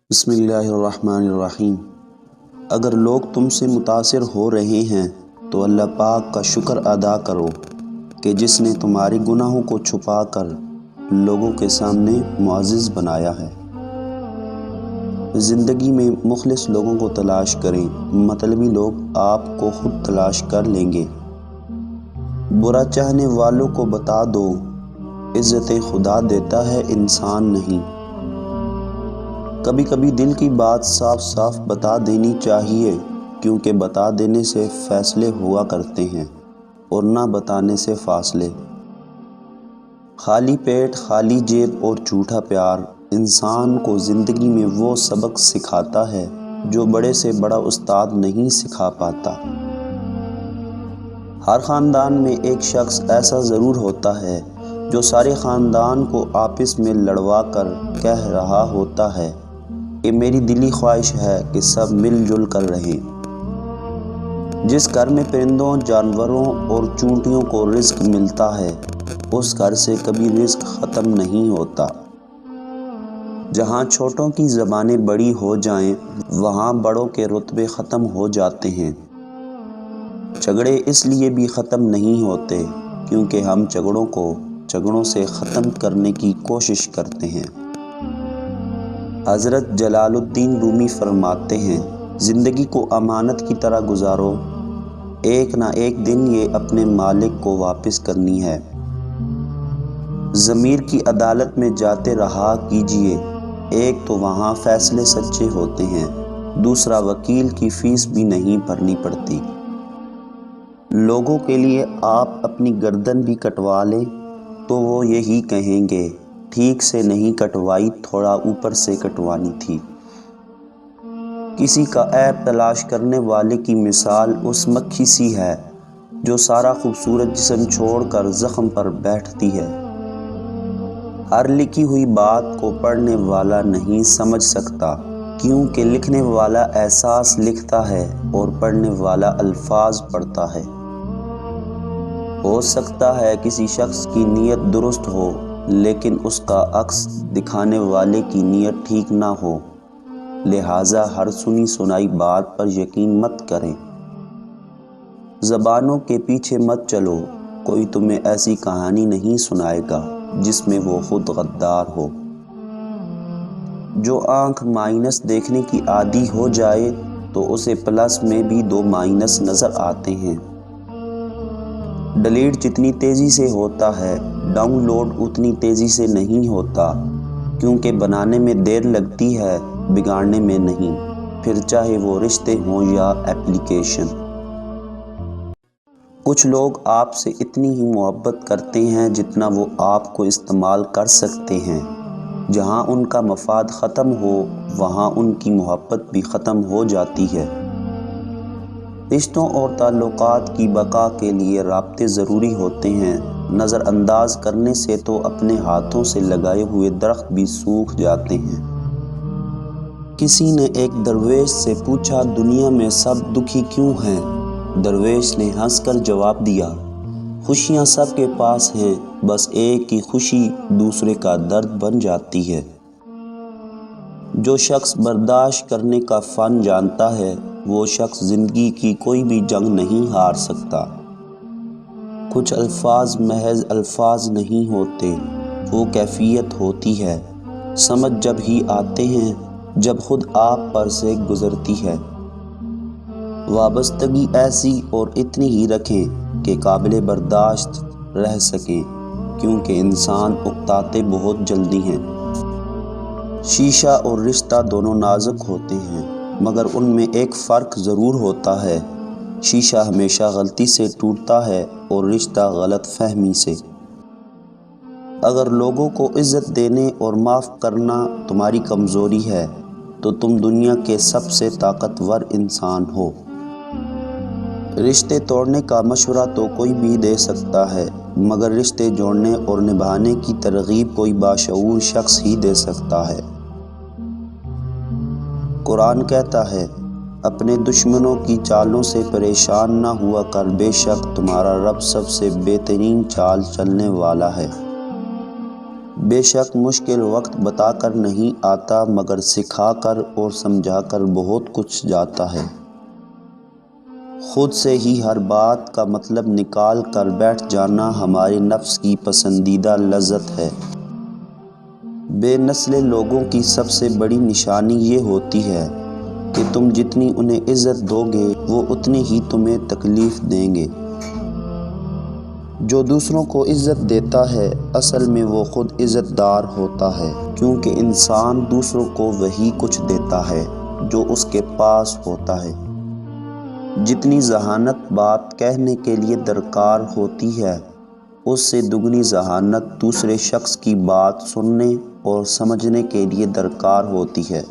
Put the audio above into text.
بسم اللہ الرحمن الرحیم۔ اگر لوگ تم سے متاثر ہو رہے ہیں تو اللہ پاک کا شکر ادا کرو کہ جس نے تمہارے گناہوں کو چھپا کر لوگوں کے سامنے معزز بنایا ہے۔ زندگی میں مخلص لوگوں کو تلاش کریں، مطلبی لوگ آپ کو خود تلاش کر لیں گے۔ برا چاہنے والوں کو بتا دو، عزت خدا دیتا ہے انسان نہیں۔ کبھی کبھی دل کی بات صاف صاف بتا دینی چاہیے، کیونکہ بتا دینے سے فیصلے ہوا کرتے ہیں اور نہ بتانے سے فاصلے۔ خالی پیٹ، خالی جیب اور جھوٹا پیار انسان کو زندگی میں وہ سبق سکھاتا ہے جو بڑے سے بڑا استاد نہیں سکھا پاتا۔ ہر خاندان میں ایک شخص ایسا ضرور ہوتا ہے جو سارے خاندان کو آپس میں لڑوا کر کہہ رہا ہوتا ہے کہ میری دلی خواہش ہے کہ سب مل جل کر رہیں۔ جس گھر میں پرندوں، جانوروں اور چونٹیوں کو رزق ملتا ہے، اس گھر سے کبھی رزق ختم نہیں ہوتا۔ جہاں چھوٹوں کی زبانیں بڑی ہو جائیں، وہاں بڑوں کے رتبے ختم ہو جاتے ہیں۔ جھگڑے اس لیے بھی ختم نہیں ہوتے کیونکہ ہم جھگڑوں کو جھگڑوں سے ختم کرنے کی کوشش کرتے ہیں۔ حضرت جلال الدین رومی فرماتے ہیں، زندگی کو امانت کی طرح گزارو، ایک نہ ایک دن یہ اپنے مالک کو واپس کرنی ہے۔ ضمیر کی عدالت میں جاتے رہا کیجئے، ایک تو وہاں فیصلے سچے ہوتے ہیں، دوسرا وکیل کی فیس بھی نہیں بھرنی پڑتی۔ لوگوں کے لیے آپ اپنی گردن بھی کٹوا لیں تو وہ یہی کہیں گے، ٹھیک سے نہیں کٹوائی، تھوڑا اوپر سے کٹوانی تھی۔ کسی کا عیب تلاش کرنے والے کی مثال اس مکھی سی ہے جو سارا خوبصورت جسم چھوڑ کر زخم پر بیٹھتی ہے۔ ہر لکھی ہوئی بات کو پڑھنے والا نہیں سمجھ سکتا، کیونکہ لکھنے والا احساس لکھتا ہے اور پڑھنے والا الفاظ پڑھتا ہے۔ ہو سکتا ہے کسی شخص کی نیت درست ہو، لیکن اس کا عکس دکھانے والے کی نیت ٹھیک نہ ہو، لہٰذا ہر سنی سنائی بات پر یقین مت کریں۔ زبانوں کے پیچھے مت چلو، کوئی تمہیں ایسی کہانی نہیں سنائے گا جس میں وہ خود غدار ہو۔ جو آنکھ مائنس دیکھنے کی عادی ہو جائے تو اسے پلس میں بھی 2 مائنس نظر آتے ہیں۔ ڈیلیٹ جتنی تیزی سے ہوتا ہے، ڈاؤن لوڈ اتنی تیزی سے نہیں ہوتا، کیونکہ بنانے میں دیر لگتی ہے، بگاڑنے میں نہیں، پھر چاہے وہ رشتے ہوں یا ایپلیکیشن۔ کچھ لوگ آپ سے اتنی ہی محبت کرتے ہیں جتنا وہ آپ کو استعمال کر سکتے ہیں۔ جہاں ان کا مفاد ختم ہو، وہاں ان کی محبت بھی ختم ہو جاتی ہے۔ رشتوں اور تعلقات کی بقا کے لیے رابطے ضروری ہوتے ہیں، نظر انداز کرنے سے تو اپنے ہاتھوں سے لگائے ہوئے درخت بھی سوکھ جاتے ہیں۔ کسی نے ایک درویش سے پوچھا، دنیا میں سب دکھی کیوں ہیں؟ درویش نے ہنس کر جواب دیا، خوشیاں سب کے پاس ہیں، بس ایک کی خوشی دوسرے کا درد بن جاتی ہے۔ جو شخص برداشت کرنے کا فن جانتا ہے، وہ شخص زندگی کی کوئی بھی جنگ نہیں ہار سکتا۔ کچھ الفاظ محض الفاظ نہیں ہوتے، وہ کیفیت ہوتی ہے۔ سمجھ جب ہی آتے ہیں جب خود آپ پر سے گزرتی ہے۔ وابستگی ایسی اور اتنی ہی رکھیں کہ قابل برداشت رہ سکیں، کیونکہ انسان اکتاتے بہت جلدی ہیں۔ شیشہ اور رشتہ دونوں نازک ہوتے ہیں، مگر ان میں ایک فرق ضرور ہوتا ہے، شیشہ ہمیشہ غلطی سے ٹوٹتا ہے اور رشتہ غلط فہمی سے۔ اگر لوگوں کو عزت دینے اور معاف کرنا تمہاری کمزوری ہے تو تم دنیا کے سب سے طاقتور انسان ہو۔ رشتے توڑنے کا مشورہ تو کوئی بھی دے سکتا ہے، مگر رشتے جوڑنے اور نبھانے کی ترغیب کوئی باشعور شخص ہی دے سکتا ہے۔ قرآن کہتا ہے، اپنے دشمنوں کی چالوں سے پریشان نہ ہوا کر، بے شک تمہارا رب سب سے بہترین چال چلنے والا ہے۔ بے شک مشکل وقت بتا کر نہیں آتا مگر سکھا کر اور سمجھا کر بہت کچھ جاتا ہے۔ خود سے ہی ہر بات کا مطلب نکال کر بیٹھ جانا ہمارے نفس کی پسندیدہ لذت ہے۔ بے نسل لوگوں کی سب سے بڑی نشانی یہ ہوتی ہے کہ تم جتنی انہیں عزت دو گے وہ اتنی ہی تمہیں تکلیف دیں گے۔ جو دوسروں کو عزت دیتا ہے اصل میں وہ خود عزت دار ہوتا ہے، کیونکہ انسان دوسروں کو وہی کچھ دیتا ہے جو اس کے پاس ہوتا ہے۔ جتنی ذہانت بات کہنے کے لیے درکار ہوتی ہے اس سے دگنی ذہانت دوسرے شخص کی بات سننے اور سمجھنے کے لیے درکار ہوتی ہے۔